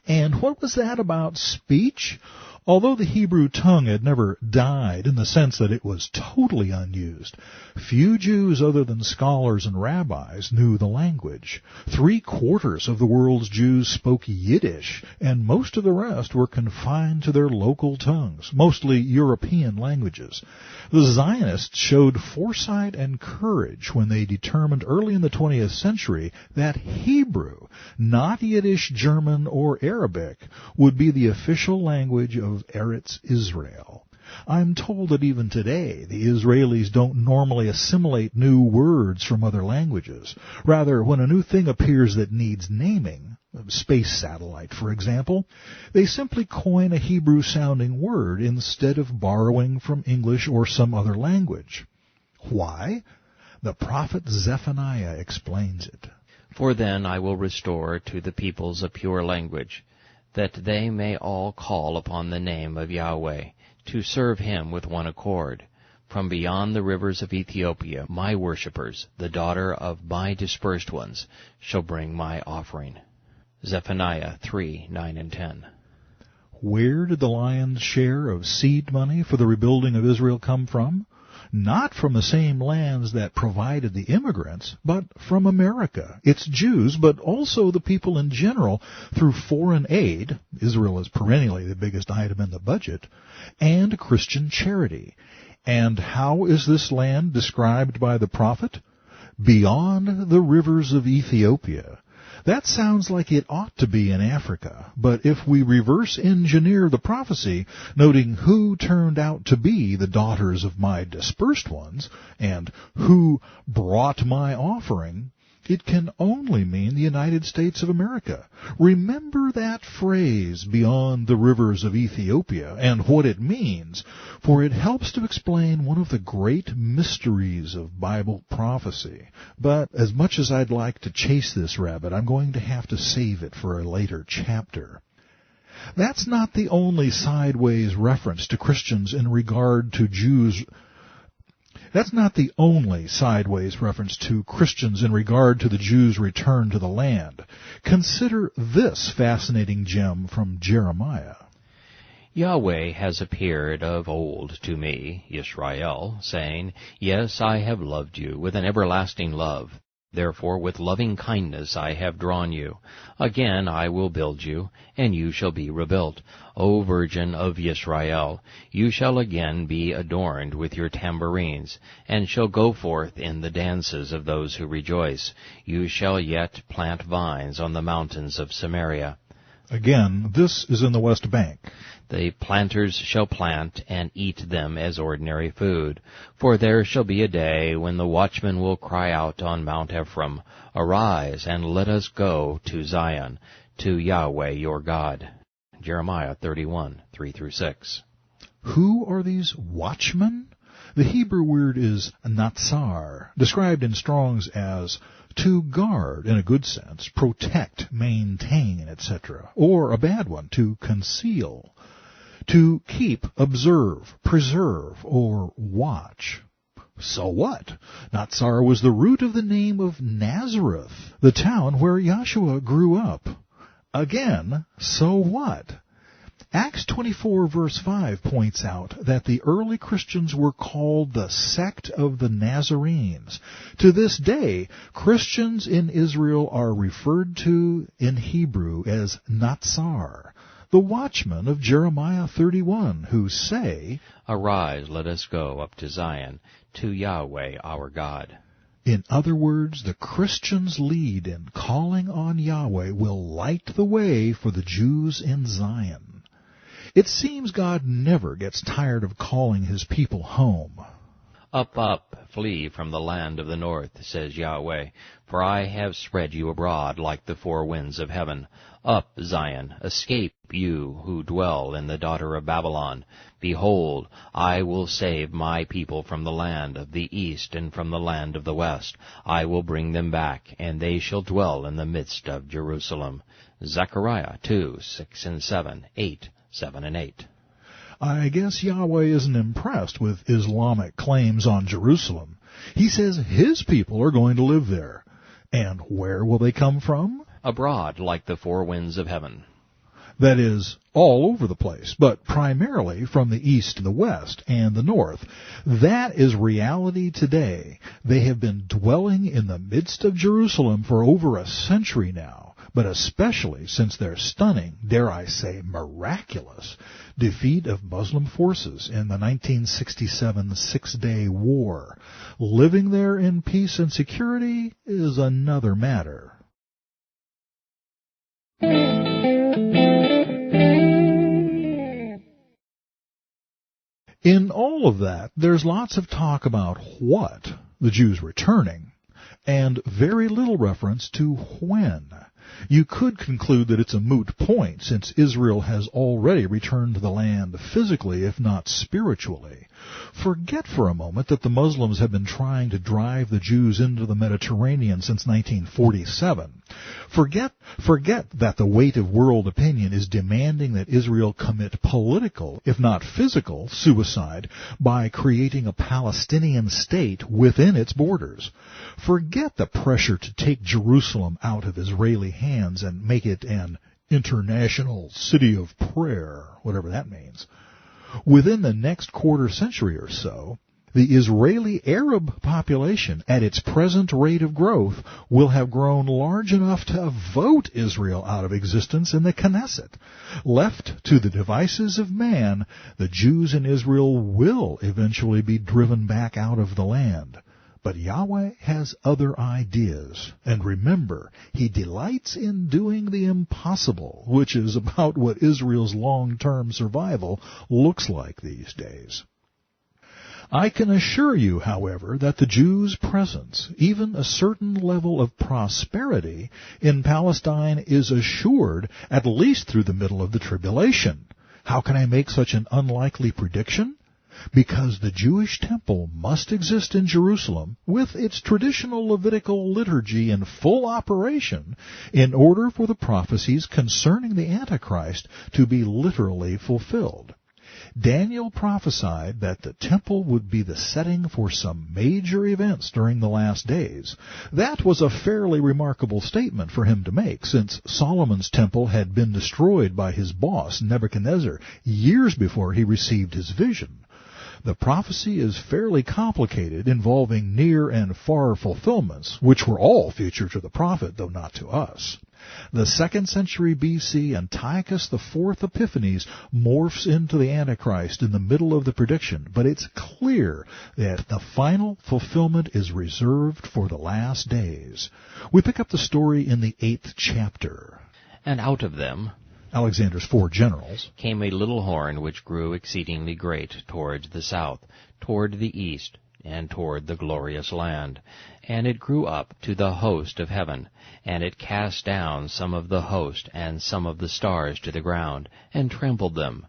And what was that about speech? Although the Hebrew tongue had never died in the sense that it was totally unused, few Jews other than scholars and rabbis knew the language. 3/4 of the world's Jews spoke Yiddish, and most of the rest were confined to their local tongues, mostly European languages. The Zionists showed foresight and courage when they determined early in the 20th century that Hebrew, not Yiddish, German, or Arabic, would be the official language of Eretz Israel. I'm told that even today the Israelis don't normally assimilate new words from other languages. Rather, when a new thing appears that needs naming, a space satellite for example, they simply coin a Hebrew-sounding word instead of borrowing from English or some other language. Why? The prophet Zephaniah explains it. For then I will restore to the peoples a pure language, that they may all call upon the name of Yahweh, to serve him with one accord. From beyond the rivers of Ethiopia, my worshippers, the daughter of my dispersed ones, shall bring my offering. Zephaniah 3:9 and 10. Where did the lion's share of seed money for the rebuilding of Israel come from? Not from the same lands that provided the immigrants, but from America, its Jews, but also the people in general through foreign aid, Israel is perennially the biggest item in the budget, and Christian charity. And how is this land described by the prophet? Beyond the rivers of Ethiopia. That sounds like it ought to be in Africa, but if we reverse engineer the prophecy, noting who turned out to be the daughters of my dispersed ones, and who brought my offering, it can only mean the United States of America. Remember that phrase, beyond the rivers of Ethiopia, and what it means, for it helps to explain one of the great mysteries of Bible prophecy. But as much as I'd like to chase this rabbit, I'm going to have to save it for a later chapter. That's not the only sideways reference to Christians in regard to Jews. That's not the only sideways reference to Christians in regard to the Jews' return to the land. Consider this fascinating gem from Jeremiah. Yahweh has appeared of old to me, Yisrael, saying, Yes, I have loved you with an everlasting love. Therefore with loving kindness I have drawn you. Again I will build you, and you shall be rebuilt. O Virgin of Yisrael, you shall again be adorned with your tambourines, and shall go forth in the dances of those who rejoice. You shall yet plant vines on the mountains of Samaria. Again, this is in the West Bank. The planters shall plant and eat them as ordinary food. For there shall be a day when the watchman will cry out on Mount Ephraim, Arise, and let us go to Zion, to Yahweh your God. Jeremiah 31:3-6. Who are these watchmen? The Hebrew word is natsar, described in Strong's as to guard, in a good sense, protect, maintain, etc., or a bad one, to conceal, to keep, observe, preserve, or watch. So what? Natsar was the root of the name of Nazareth, the town where Yahshua grew up. Again, so what? Acts 24 verse 5 points out that the early Christians were called the sect of the Nazarenes. To this day, Christians in Israel are referred to in Hebrew as Natsar, the watchmen of Jeremiah 31, who say, Arise, let us go up to Zion, to Yahweh our God. In other words, the Christians' lead in calling on Yahweh will light the way for the Jews in Zion. It seems God never gets tired of calling his people home. Up, up, flee from the land of the north, says Yahweh, for I have spread you abroad like the four winds of heaven. Up, Zion, escape, you who dwell in the daughter of Babylon. Behold, I will save my people from the land of the east and from the land of the west. I will bring them back, and they shall dwell in the midst of Jerusalem. Zechariah 2:6-7, 8:7 and 8. I guess Yahweh isn't impressed with Islamic claims on Jerusalem. He says his people are going to live there. And where will they come from? Abroad like the four winds of heaven. That is, all over the place, but primarily from the east to the west and the north. That is reality today. They have been dwelling in the midst of Jerusalem for over a century now, but especially since their stunning, dare I say, miraculous defeat of Muslim forces in the 1967 Six-Day War. Living there in peace and security is another matter. In all of that, there's lots of talk about what, the Jews returning, and very little reference to when. You could conclude that it's a moot point, since Israel has already returned to the land physically, if not spiritually. Forget for a moment that the Muslims have been trying to drive the Jews into the Mediterranean since 1947. Forget that the weight of world opinion is demanding that Israel commit political, if not physical, suicide by creating a Palestinian state within its borders. Forget the pressure to take Jerusalem out of Israeli hands and make it an international city of prayer, whatever that means. Within the next quarter century or so, the Israeli Arab population, at its present rate of growth, will have grown large enough to vote Israel out of existence in the Knesset. Left to the devices of man, the Jews in Israel will eventually be driven back out of the land. But Yahweh has other ideas. And remember, He delights in doing the impossible, which is about what Israel's long-term survival looks like these days. I can assure you, however, that the Jews' presence, even a certain level of prosperity, in Palestine is assured at least through the middle of the tribulation. How can I make such an unlikely prediction? Because the Jewish temple must exist in Jerusalem with its traditional Levitical liturgy in full operation in order for the prophecies concerning the Antichrist to be literally fulfilled. Daniel prophesied that the temple would be the setting for some major events during the last days. That was a fairly remarkable statement for him to make, since Solomon's temple had been destroyed by his boss, Nebuchadnezzar, years before he received his vision. The prophecy is fairly complicated, involving near and far fulfillments, which were all future to the prophet, though not to us. The 2nd century BC, Antiochus IV Epiphanes morphs into the Antichrist in the middle of the prediction, but it's clear that the final fulfillment is reserved for the last days. We pick up the story in the 8th chapter. And out of them, Alexander's 4 generals, came a little horn which grew exceedingly great toward the south, toward the east, and toward the glorious land. And it grew up to the host of heaven, and it cast down some of the host and some of the stars to the ground, and trampled them,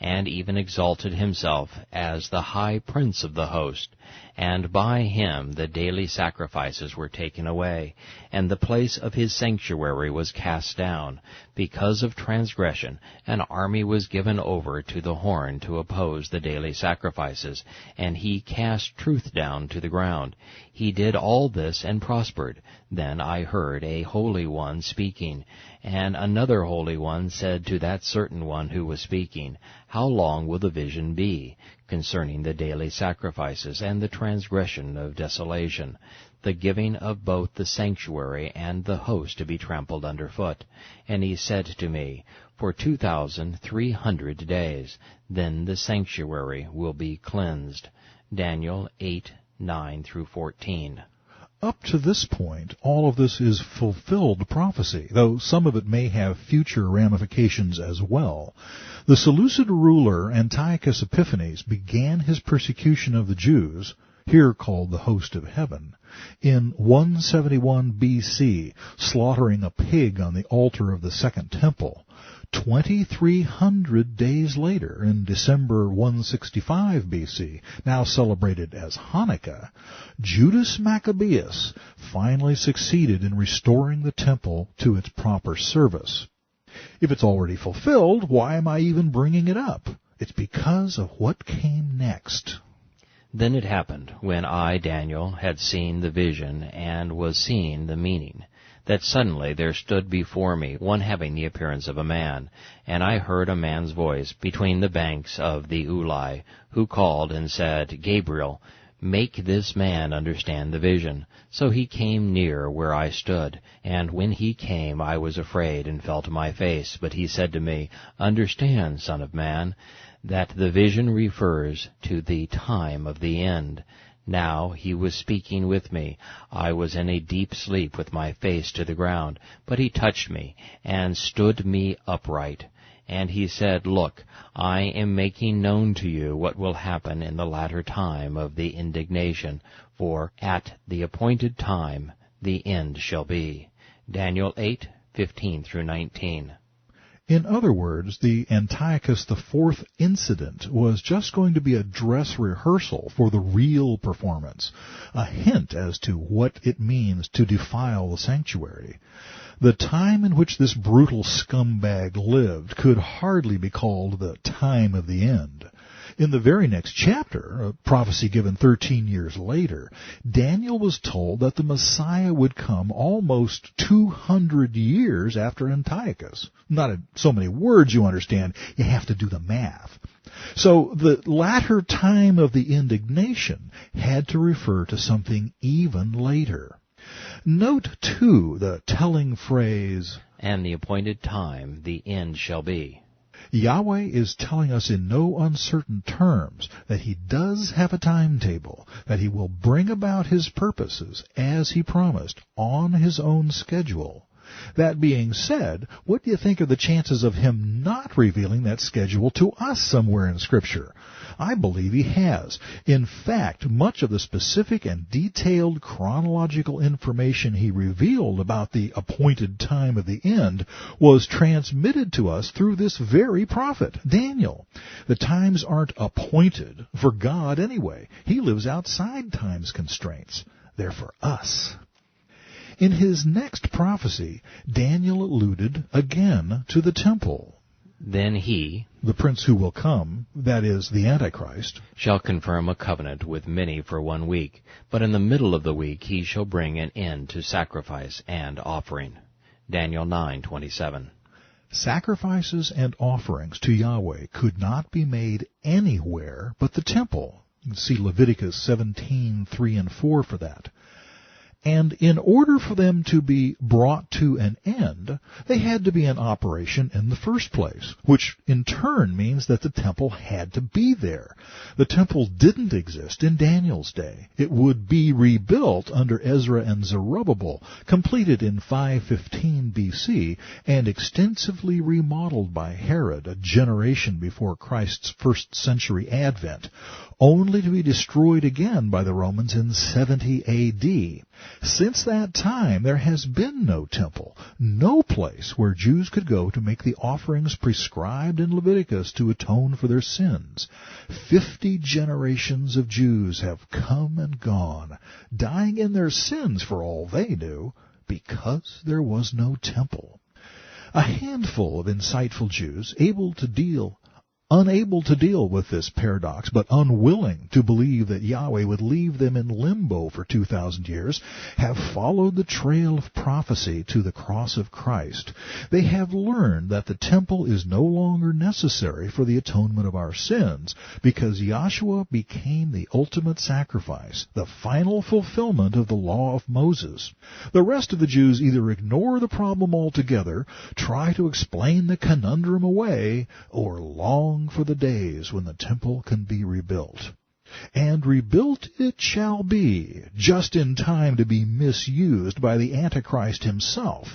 and even exalted himself as the high prince of the host. And by him the daily sacrifices were taken away, and the place of his sanctuary was cast down. Because of transgression, an army was given over to the horn to oppose the daily sacrifices, and he cast truth down to the ground. He did all this and prospered. Then I heard a Holy One speaking, and another Holy One said to that certain one who was speaking, How long will the vision be concerning the daily sacrifices and the transgression of desolation, the giving of both the sanctuary and the host to be trampled under foot? And he said to me, For 2,300 days, then the sanctuary will be cleansed. Daniel 8:9-14. Up to this point, all of this is fulfilled prophecy, though some of it may have future ramifications as well. The Seleucid ruler Antiochus Epiphanes began his persecution of the Jews, here called the host of heaven, in 171 BC, slaughtering a pig on the altar of the Second Temple. 2,300 days later, in December 165 BC, now celebrated as Hanukkah, Judas Maccabeus finally succeeded in restoring the temple to its proper service. If it's already fulfilled, why am I even bringing it up? It's because of what came next. Then it happened, when I, Daniel, had seen the vision and was seeing the meaning, that suddenly there stood before me one having the appearance of a man, and I heard a man's voice between the banks of the Ulai, who called and said, Gabriel, make this man understand the vision. So he came near where I stood, and when he came I was afraid and fell to my face. But he said to me, Understand, son of man, that the vision refers to the time of the end. Now he was speaking with me. I was in a deep sleep with my face to the ground, but he touched me and stood me upright. And he said, Look, I am making known to you what will happen in the latter time of the indignation, for at the appointed time the end shall be. Daniel 8:15-19. In other words, the Antiochus IV incident was just going to be a dress rehearsal for the real performance, a hint as to what it means to defile the sanctuary. The time in which this brutal scumbag lived could hardly be called the time of the end. In the very next chapter, a prophecy given 13 years later, Daniel was told that the Messiah would come almost 200 years after Antiochus. Not in so many words, you understand. You have to do the math. So the latter time of the indignation had to refer to something even later. Note, too, the telling phrase, And the appointed time the end shall be. Yahweh is telling us in no uncertain terms that He does have a timetable, that He will bring about His purposes, as He promised, on His own schedule. That being said, what do you think are the chances of Him not revealing that schedule to us somewhere in Scripture? I believe He has. In fact, much of the specific and detailed chronological information He revealed about the appointed time of the end was transmitted to us through this very prophet, Daniel. The times aren't appointed for God anyway. He lives outside time's constraints. They're for us. In his next prophecy, Daniel alluded again to the temple. Then he, the prince who will come, that is, the Antichrist, shall confirm a covenant with many for 1 week, but in the middle of the week he shall bring an end to sacrifice and offering. Daniel 9:27. Sacrifices and offerings to Yahweh could not be made anywhere but the temple. You can see Leviticus 17:3-4 for that. And in order for them to be brought to an end, they had to be in operation in the first place, which in turn means that the temple had to be there. The temple didn't exist in Daniel's day. It would be rebuilt under Ezra and Zerubbabel, completed in 515 BC, and extensively remodeled by Herod a generation before Christ's first century advent, only to be destroyed again by the Romans in 70 AD. Since that time, there has been no temple, no place where Jews could go to make the offerings prescribed in Leviticus to atone for their sins. 50 generations of Jews have come and gone, dying in their sins for all they knew, because there was no temple. A handful of insightful Jews, unable to deal with this paradox, but unwilling to believe that Yahweh would leave them in limbo for 2,000 years, have followed the trail of prophecy to the cross of Christ. They have learned that the temple is no longer necessary for the atonement of our sins, because Yahshua became the ultimate sacrifice, the final fulfillment of the law of Moses. The rest of the Jews either ignore the problem altogether, try to explain the conundrum away, or long for the days when the temple can be rebuilt. And rebuilt it shall be, just in time to be misused by the Antichrist himself.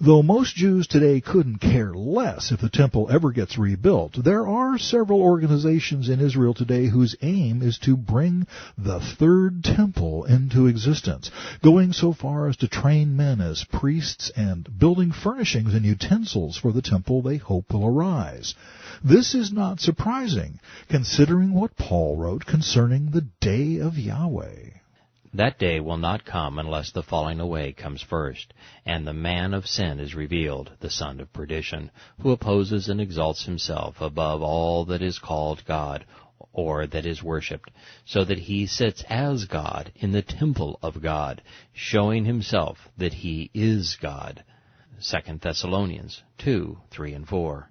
Though most Jews today couldn't care less if the temple ever gets rebuilt, there are several organizations in Israel today whose aim is to bring the third temple into existence, going so far as to train men as priests and building furnishings and utensils for the temple they hope will arise. This is not surprising, considering what Paul wrote concerning the day of Yahweh. That day will not come unless the falling away comes first, and the man of sin is revealed, the son of perdition, who opposes and exalts himself above all that is called God, or that is worshipped, so that he sits as God in the temple of God, showing himself that he is God. 2 Thessalonians 2:3 and 4.